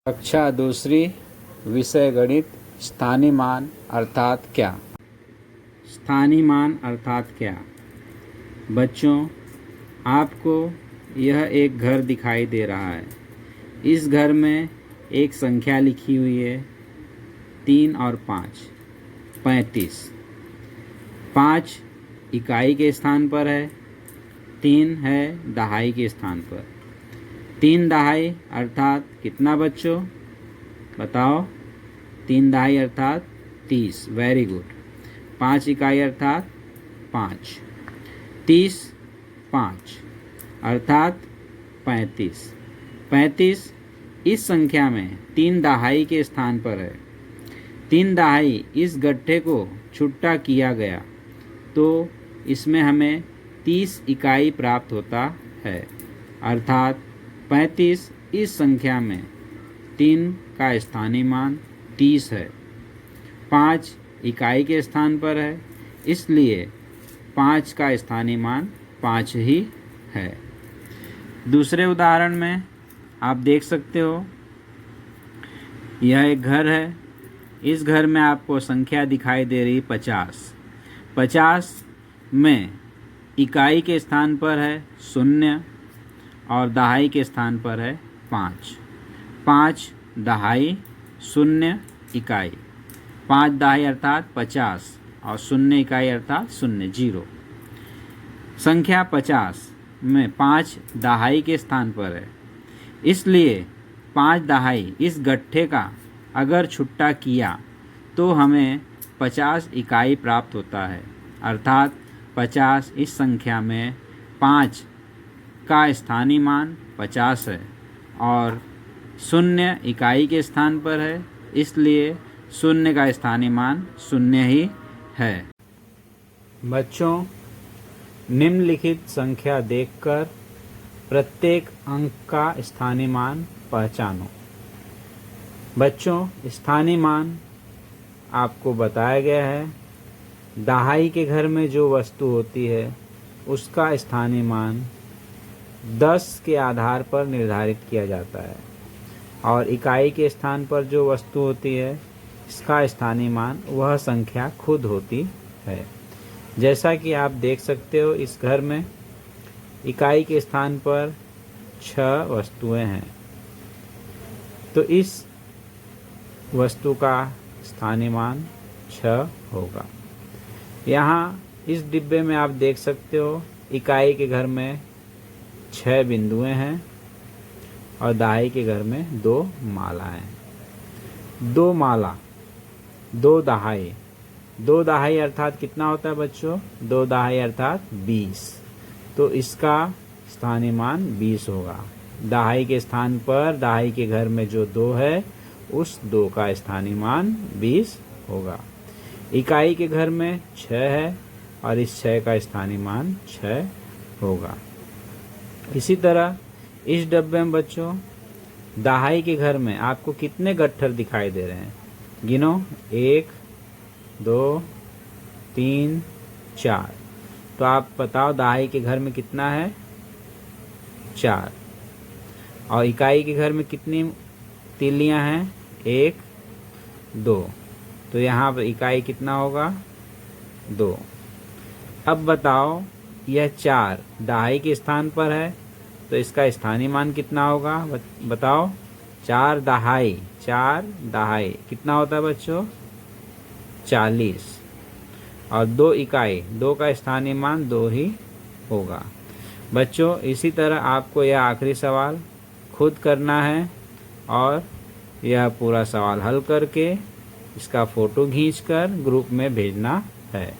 कक्षा दूसरी, विषय गणित। स्थानीय मान अर्थात क्या? स्थानीय मान अर्थात क्या? बच्चों, आपको यह एक घर दिखाई दे रहा है। इस घर में एक संख्या लिखी हुई है 3 और 5, 35। 5 इकाई के स्थान पर है, 3 है दहाई के स्थान पर। 3 दहाई अर्थात कितना बच्चों? बताओ। 3 दहाई अर्थात 30। Very good. 5 इकाई अर्थात 5। 30 5 अर्थात 35। 35 इस संख्या में 3 दहाई के स्थान पर है। 3 दहाई इस गट्ठे को छुट्टा किया गया तो इसमें हमें 30 इकाई प्राप्त होता है, अर्थात 35 इस संख्या में 3 का स्थानीय मान 30 है। 5 इकाई के स्थान पर है, इसलिए 5 का स्थानीय मान 5 ही है। दूसरे उदाहरण में आप देख सकते हो, यह एक घर है। इस घर में आपको संख्या दिखाई दे रही 50। 50 में इकाई के स्थान पर है 0 और दहाई के स्थान पर है 5। 5 दहाई 0 इकाई। 5 दहाई अर्थात 50 और 0 इकाई अर्थात 0 0। संख्या 50 में 5 दहाई के स्थान पर है, इसलिए 5 दहाई इस गट्ठे का अगर छुट्टा किया तो हमें 50 इकाई प्राप्त होता है, अर्थात 50 इस संख्या में 5 का स्थानीय मान 50 है और 0 इकाई के स्थान पर है, इसलिए 0 का स्थानीय मान 0 ही है। बच्चों, निम्नलिखित संख्या देखकर प्रत्येक अंक का स्थानीय मान पहचानो। बच्चों, स्थानीय मान आपको बताया गया है। दहाई के घर में जो वस्तु होती है उसका स्थानीय मान 10 के आधार पर निर्धारित किया जाता है और इकाई के स्थान पर जो वस्तु होती है इसका स्थानीय मान वह संख्या खुद होती है। जैसा कि आप देख सकते हो, इस घर में इकाई के स्थान पर 6 वस्तुएं हैं, तो इस वस्तु का स्थानीय मान 6 होगा। यहाँ इस डिब्बे में आप देख सकते हो, इकाई के घर में 6 बिंदुएं हैं और दहाई के घर में 2 मालाएं। 2 माला 2 दहाई। 2 दहाई अर्थात कितना होता है बच्चों? 2 दहाई अर्थात 20, तो इसका स्थानीय मान 20 होगा। दहाई के स्थान पर दहाई के घर में जो 2 है उस 2 का स्थानीय मान 20 होगा। इकाई के घर में 6 है और इस 6 का स्थानीय मान 6 होगा। इसी तरह इस डब्बे में बच्चों दहाई के घर में आपको कितने गट्ठर दिखाई दे रहे हैं? गिनो। 1 2 3 4। तो आप बताओ दहाई के घर में कितना है? 4। और इकाई के घर में कितनी तीलियां हैं? 1 2। तो यहाँ पर इकाई कितना होगा? 2। अब बताओ, यह 4 दहाई के स्थान पर है तो इसका स्थानीय मान कितना होगा? बताओ। 4 दहाई कितना होता है बच्चों? 40। और 2 इकाई, 2 का स्थानीय मान 2 ही होगा। बच्चों, इसी तरह आपको यह आखिरी सवाल खुद करना है और यह पूरा सवाल हल करके इसका फ़ोटो खींचकर ग्रुप में भेजना है।